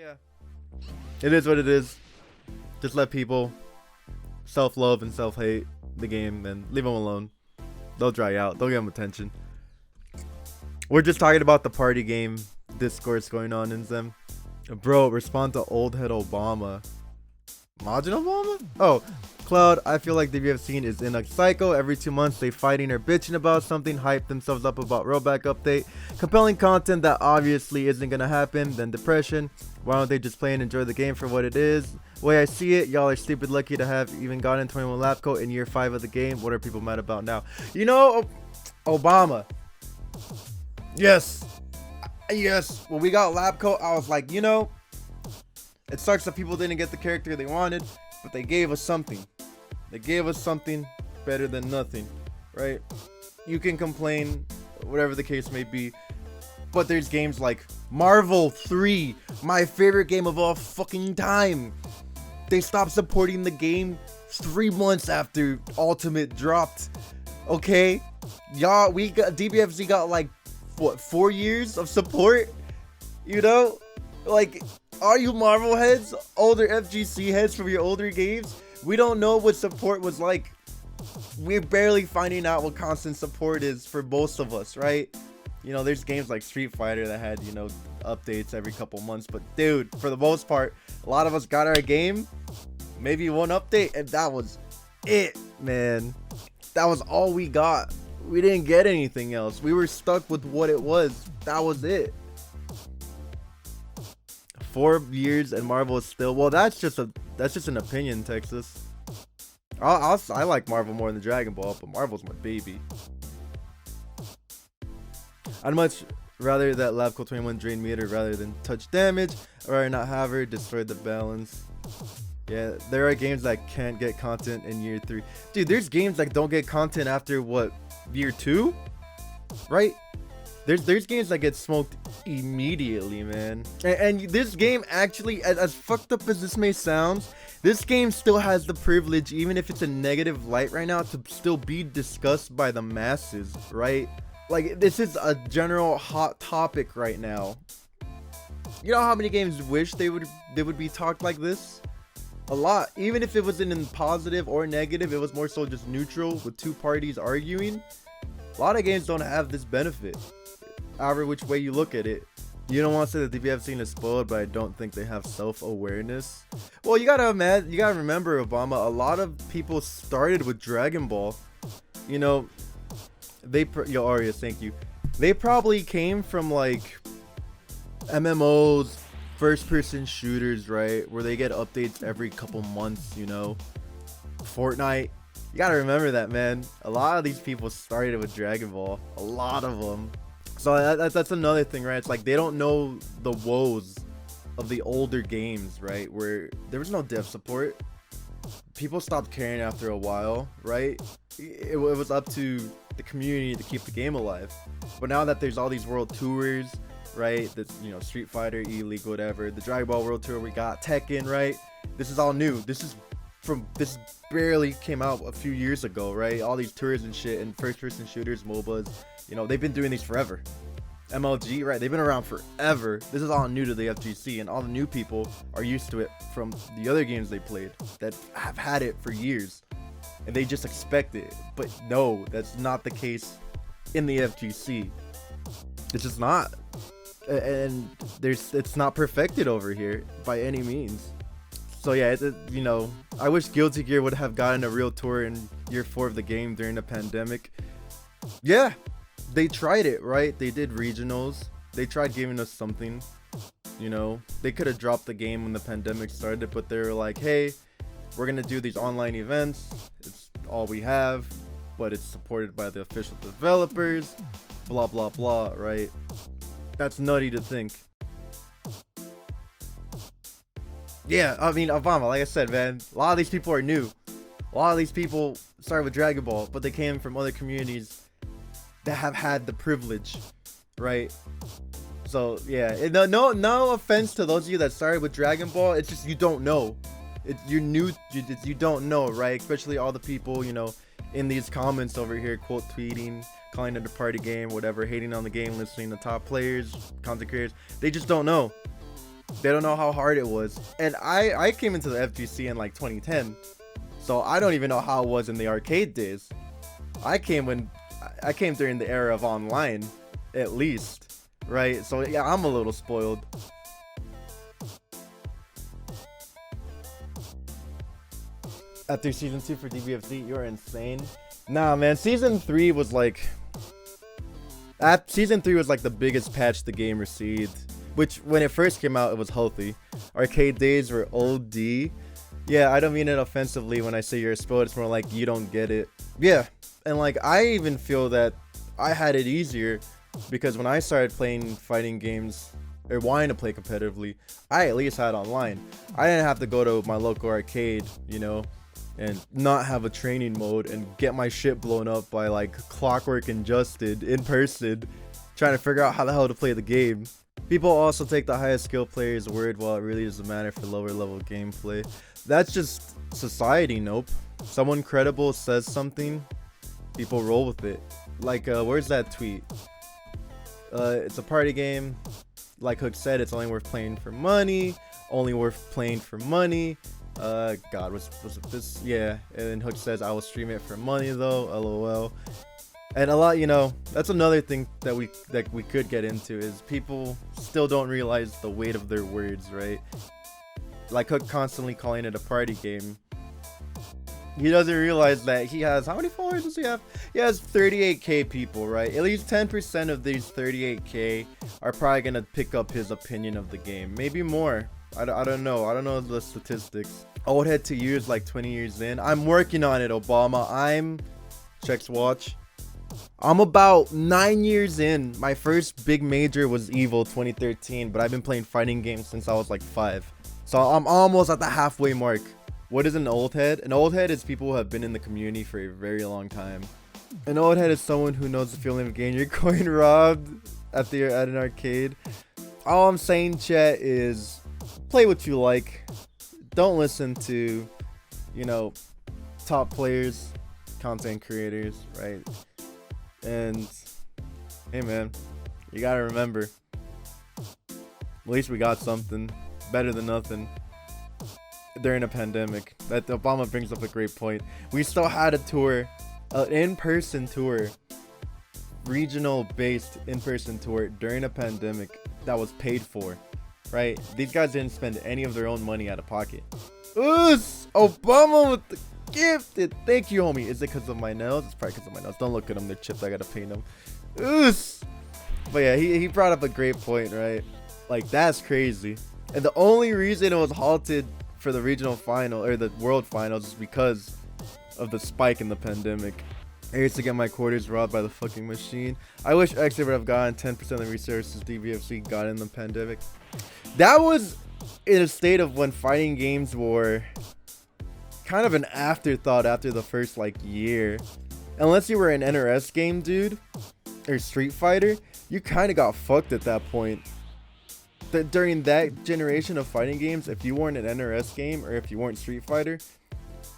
Yeah, it is what it is. Just let people self-love and self-hate the game and leave them alone. They'll dry out. They'll give them attention. We're just talking about the party game discourse going on in them. Bro, respond to old head Obama. MajinObama? Oh, Cloud, I feel like DBFZ is in a cycle. Every 2 months they fighting or bitching about something, hype themselves up about rollback update, compelling content that obviously isn't gonna happen, then depression. Why don't they just play and enjoy the game for what it is? The way I see it, y'all are stupid lucky to have even gotten 21 lap coat in year 5 of the game. What are people mad about now? You know, Obama. Yes. When we got lap coat, I was like, you know, it sucks that people didn't get the character they wanted, but they gave us something. They gave us something better than nothing, right? You can complain, whatever the case may be, but there's games like Marvel 3, my favorite game of all fucking time. They stopped supporting the game 3 months after Ultimate dropped. Okay, y'all, we got DBFZ got like what, 4 years of support? You know, like, are you Marvel heads, older FGC heads from your older games? We don't know what support was like. We're barely finding out what constant support is for most of us, right? You know, there's games like Street Fighter that had, you know, updates every couple months, but dude, for the most part, a lot of us got our game, maybe one update, and that was it, man. That was all we got. We didn't get anything else. We were stuck with what it was. That was it. 4 years and Marvel is still, well, that's just an opinion, Texas. I like Marvel more than Dragon Ball, but Marvel's my baby. I'd much rather that Lab Coat 21 drain meter rather than touch damage, or not have her destroy the balance. Yeah, there are games that can't get content in year 3. Dude, there's games that don't get content after what, year 2? Right? There's games that get smoked immediately, man. And this game actually, as fucked up as this may sound, this game still has the privilege, even if it's a negative light right now, to still be discussed by the masses, right? Like, this is a general hot topic right now. You know how many games wish they would be talked like this? A lot. Even if it wasn't in positive or negative, it was more so just neutral with two parties arguing. A lot of games don't have this benefit, however which way you look at it. You don't want to say that the DBFZ is spoiled, but I don't think they have self-awareness. Well, you gotta remember, Obama, a lot of people started with Dragon Ball. You know, yo, Arias, thank you. They probably came from like MMOs, first-person shooters, right, where they get updates every couple months. You know, Fortnite. You gotta remember that, man. A lot of these people started with Dragon Ball. A lot of them. So that's another thing, right? It's like they don't know the woes of the older games, right? Where there was no dev support. People stopped caring after a while, right? It was up to the community to keep the game alive. But now that there's all these world tours, right? That's, you know, Street Fighter, E-League, whatever. The Dragon Ball World Tour, we got Tekken, right? This is all new. This barely came out a few years ago, right? All these tours and shit and first-person shooters, MOBAs. You know, they've been doing these forever. MLG, right? They've been around forever. This is all new to the FGC, and all the new people are used to it from the other games they played that have had it for years, and they just expect it. But no, that's not the case in the FGC. It's just not, and it's not perfected over here by any means. So yeah, you know, I wish Guilty Gear would have gotten a real tour in year 4 of the game during the pandemic. Yeah. They tried it, right? They did regionals. They tried giving us something, you know. They could have dropped the game when the pandemic started, but they were like, hey, we're gonna do these online events. It's all we have, but it's supported by the official developers, blah blah blah, right? That's nutty to think. Yeah, I mean, Obama, like I said, man, a lot of these people are new. A lot of these people started with Dragon Ball, but they came from other communities that have had the privilege, right? So yeah, no offense to those of you that started with Dragon Ball. It's just you don't know. You're new. You don't know, right? Especially all the people, you know, in these comments over here, quote tweeting, calling it a party game, whatever, hating on the game, listening to top players, content creators. They just don't know. They don't know how hard it was. And I came into the FGC in like 2010, so I don't even know how it was in the arcade days. I came during the era of online, at least, right? So yeah, I'm a little spoiled. After season 2 for DBFZ, you're insane. Nah, man, season 3 was like the biggest patch the game received. Which, when it first came out, it was healthy. Arcade days were OD. Yeah, I don't mean it offensively when I say you're spoiled. It's more like you don't get it. Yeah, and like I even feel that I had it easier because when I started playing fighting games or wanting to play competitively, I at least had online. I didn't have to go to my local arcade, you know, and not have a training mode and get my shit blown up by like Clockwork and Justin in person, trying to figure out how the hell to play the game. People also take the highest skill player's word while it really doesn't matter for lower level gameplay. That's just society, nope. Someone credible says something, people roll with it. Like, where's that tweet? It's a party game. Like Hook said, it's only worth playing for money. Only worth playing for money. God, was it this? Yeah, and then Hook says, I will stream it for money though, lol. And a lot, you know, that's another thing that we could get into is people still don't realize the weight of their words, right? Like Hook constantly calling it a party game. He doesn't realize that he has, how many followers does he have? He has 38k people, right? At least 10% of these 38k are probably gonna pick up his opinion of the game. Maybe more. I don't know. I don't know the statistics. Old head to years, like 20 years in. I'm working on it, Obama. Checks watch. I'm about 9 years in. My first big major was Evo 2013, but I've been playing fighting games since I was like 5. So I'm almost at the halfway mark. What is an old head? An old head is people who have been in the community for a very long time. An old head is someone who knows the feeling of getting your coin robbed at an arcade. All I'm saying, chat, is play what you like. Don't listen to, you know, top players, content creators, right? And hey man, you gotta remember, at least we got something better than nothing during a pandemic. That Obama brings up a great point. We still had a tour, an in-person tour, regional based in-person tour during a pandemic that was paid for, right? These guys didn't spend any of their own money out of pocket. Oos! Obama with the gifted. Thank you, homie. Is it because of my nails? It's probably because of my nails. Don't look at them. They're chipped. I gotta paint them. Oos! But yeah, he brought up a great point, right? Like, that's crazy. And the only reason it was halted for the regional final or the world finals is because of the spike in the pandemic. I used to get my quarters robbed by the fucking machine. I wish X would have gotten 10% of the resources DBFZ got in the pandemic. That was in a state of when fighting games were kind of an afterthought after the first like year. Unless you were an NRS game, dude, or Street Fighter, you kind of got fucked at that point. During that generation of fighting games, if you weren't an NRS game or if you weren't Street Fighter,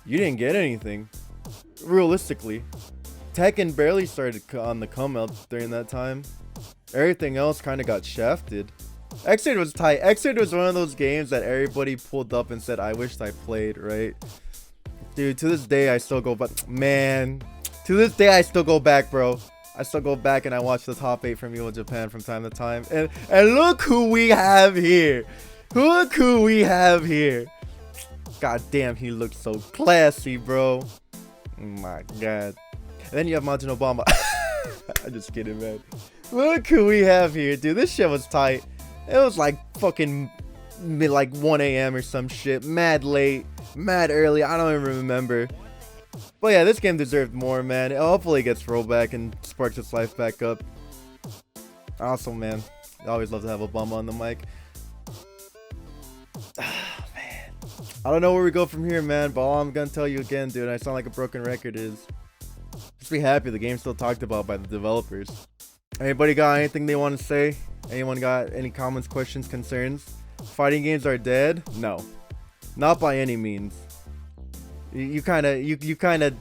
you didn't get anything. Realistically, Tekken barely started on the come up during that time. Everything else kind of got shafted. Xrd was tight. Xrd was one of those games that everybody pulled up and said, I wished I played, right? Dude, to this day, I still go back. Man, to this day, I still go back, bro. I still go back and I watch the top 8 from Evo Japan from time to time. And look who we have here. Look who we have here. God damn, he looks so classy, bro. Oh my god. And then you have MajinObama. I'm just kidding, man. Look who we have here, dude. This shit was tight. It was like fucking like 1 a.m. or some shit. Mad late, mad early. I don't even remember. But yeah, this game deserved more, man. Hopefully it gets rolled back and sparks its life back up. Awesome, man. I always love to have Obama on the mic. Man. I don't know where we go from here, man. But all I'm gonna tell you again, dude, I sound like a broken record, is just be happy the game's still talked about by the developers. Anybody got anything they want to say? Anyone got any comments, questions, concerns? Fighting games are dead? No, not by any means. You kind of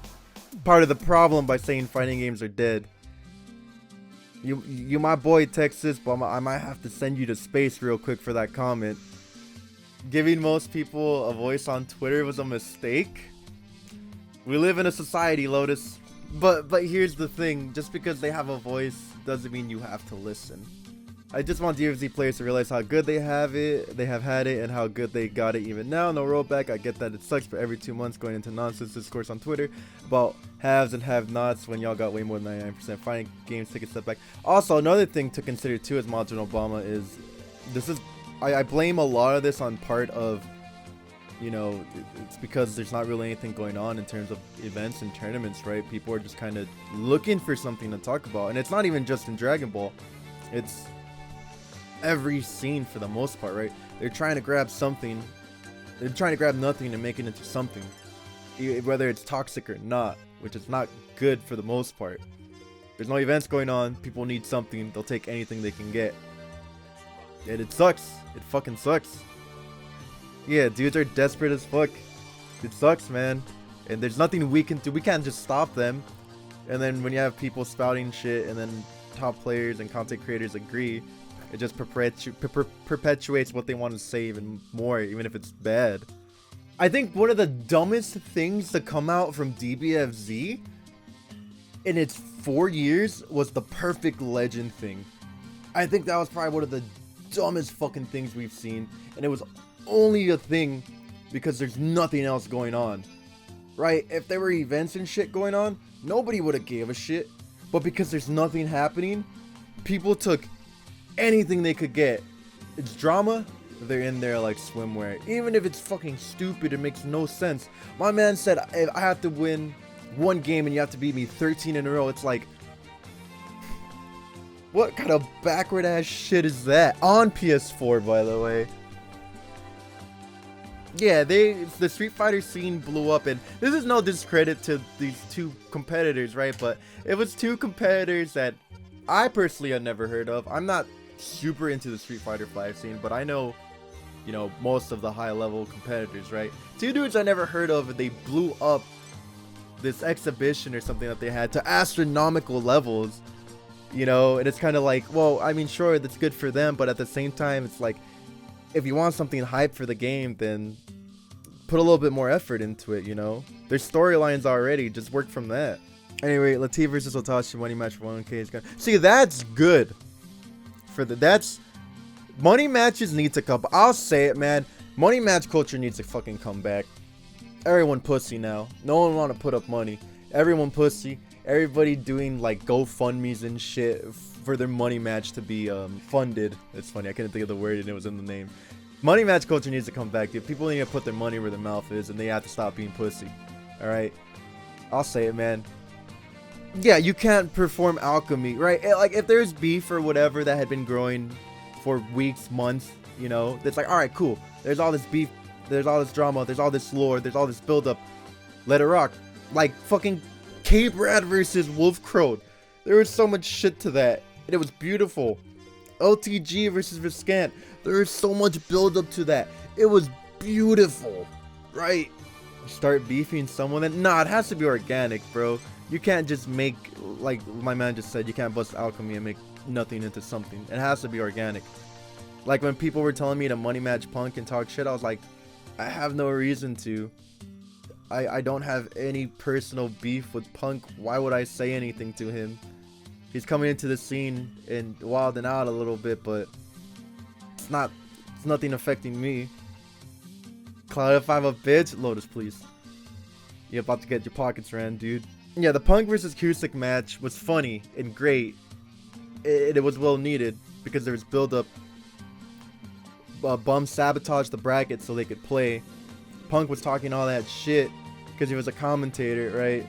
part of the problem by saying fighting games are dead. You my boy Texas, but I might have to send you to space real quick for that comment. giving most people a voice on Twitter was a mistake. We live in a society, Lotus. But here's the thing, just because they have a voice doesn't mean you have to listen. I just want DBFZ players to realize how good they have had it, and how good they got it even now. No rollback. I get that it sucks, but every 2 months going into nonsense discourse on Twitter about haves and have-nots when y'all got way more than 99%. Finding games take a step back. Also, another thing to consider too as MajinObama is, I blame a lot of this on part of, you know, it's because there's not really anything going on in terms of events and tournaments, right? People are just kind of looking for something to talk about, and it's not even just in Dragon Ball. It's every scene for the most part, right? They're trying to grab something. They're trying to grab nothing and make it into something, whether it's toxic or not, which is not good for the most part. There's no events going on. People need something. They'll take anything they can get, and it sucks. It fucking sucks. Yeah, dudes are desperate as fuck. It sucks, man. And there's nothing we can do. We can't just stop them. And then when you have people spouting shit, and then top players and content creators agree, it just perpetuates what they want to say even more, even if it's bad. I think one of the dumbest things to come out from DBFZ in its 4 years was the perfect legend thing. I think that was probably one of the dumbest fucking things we've seen, and it was only a thing because there's nothing else going on, right? If there were events and shit going on, nobody would have gave a shit, but because there's nothing happening, people took anything they could get. It's drama, they're in there like swimwear, even if it's fucking stupid. It makes no sense. My man said, if I have to win one game and you have to beat me 13 in a row, it's like, what kind of backward ass shit is that? On PS4, by the way. Yeah, the Street Fighter scene blew up, and this is no discredit to these two competitors, right? But it was two competitors that I personally had never heard of. I'm not super into the Street Fighter 5 scene, but I know, you know, most of the high level competitors, right? Two dudes I never heard of, and they blew up this exhibition or something that they had to astronomical levels, you know. And it's kind of like, well, I mean, sure, that's good for them, but at the same time, it's like, if you want something hype for the game, then put a little bit more effort into it, you know. There's storylines already, just work from that. Anyway, Latif versus Otashi money match for 1K is gonna see, that's good for that's money matches need to come. I'll say it, man, money match culture needs to fucking come back. Everyone pussy now. No one want to put up money. Everyone pussy. Everybody doing like GoFundMe's and shit for their money match to be funded. It's funny, I couldn't think of the word and it was in the name. Money match culture needs to come back, dude. People need to put their money where their mouth is, and they have to stop being pussy. Alright? I'll say it, man. Yeah, you can't perform alchemy, right? Like, if there's beef or whatever that had been growing for weeks, months, you know, it's like, alright, cool. There's all this beef, there's all this drama, there's all this lore, there's all this buildup. Let it rock. Like, fucking K-Brad versus Wolf Crowed. There was so much shit to that, and it was beautiful. LTG versus Viscant. There was so much buildup to that. It was beautiful, right? Start beefing someone, and nah, it has to be organic, bro. You can't just make, like my man just said, you can't bust alchemy and make nothing into something. It has to be organic. Like when people were telling me to money match Punk and talk shit, I was like, I have no reason to. I don't have any personal beef with Punk. Why would I say anything to him? He's coming into the scene and wilding out a little bit, but it's nothing affecting me. Cloud if I'm a bitch, Lotus, please. You're about to get your pockets ran, dude. Yeah, the Punk versus Cusick match was funny and great. It was well needed because there was build up. Bum sabotaged the bracket so they could play. Punk was talking all that shit because he was a commentator, right?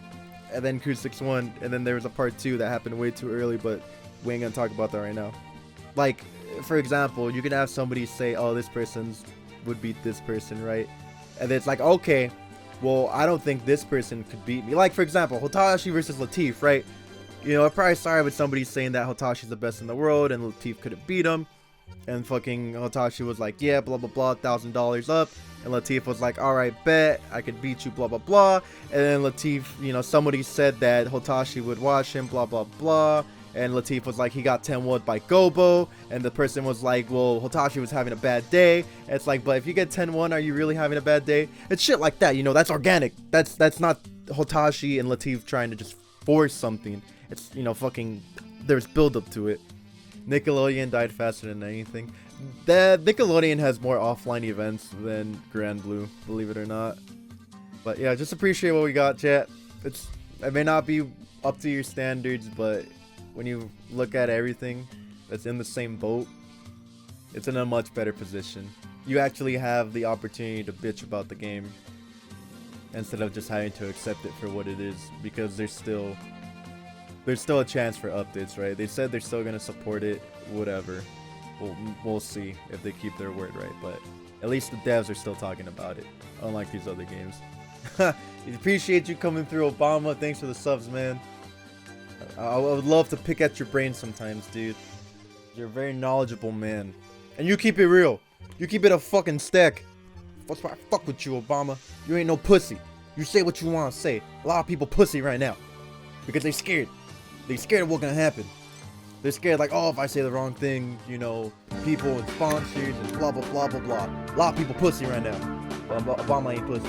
And then Cusick won, and then there was a part 2 that happened way too early, but we ain't gonna talk about that right now. Like, for example, you can have somebody say, oh, this person would beat this person, right? And then it's like, okay, well, I don't think this person could beat me. Like, for example, Hotashi versus Latif, right? You know, I'm probably sorry with somebody saying that Hotashi's the best in the world and Latif couldn't beat him. And fucking Hotashi was like, yeah, blah, blah, blah, $1,000 up. And Latif was like, alright, bet, I could beat you, blah, blah, blah. And then Latif, you know, somebody said that Hotashi would watch him, blah, blah, blah. and Latif was like he got 10-1 by Gobo, and the person was like, well, Hotashi was having a bad day. And it's like, but if you get 10-1, are you really having a bad day? It's shit like that, you know. That's organic. That's not Hotashi and Latif trying to just force something. It's, you know, fucking, there's build up to it. Nickelodeon died faster than anything. The Nickelodeon has more offline events than Grand Blue, believe it or not. But yeah, just appreciate what we got, chat. It may not be up to your standards, but when you look at everything that's in the same boat, it's in a much better position. You actually have the opportunity to bitch about the game instead of just having to accept it for what it is, because there's still a chance for updates, right? They said they're still gonna support it, whatever. We'll see if they keep their word, right? But at least the devs are still talking about it, unlike these other games. Appreciate you coming through, Obama. Thanks for the subs, man. I would love to pick at your brain sometimes, dude. You're a very knowledgeable man, and you keep it real. You keep it a fucking stack. That's why I fuck with you, Obama. You ain't no pussy. You say what you want to say. A lot of people pussy right now because they're scared. They're scared of what's gonna happen. They're scared, like, oh, if I say the wrong thing, you know, people and sponsors and blah blah blah blah blah. A lot of people pussy right now. But Obama ain't pussy.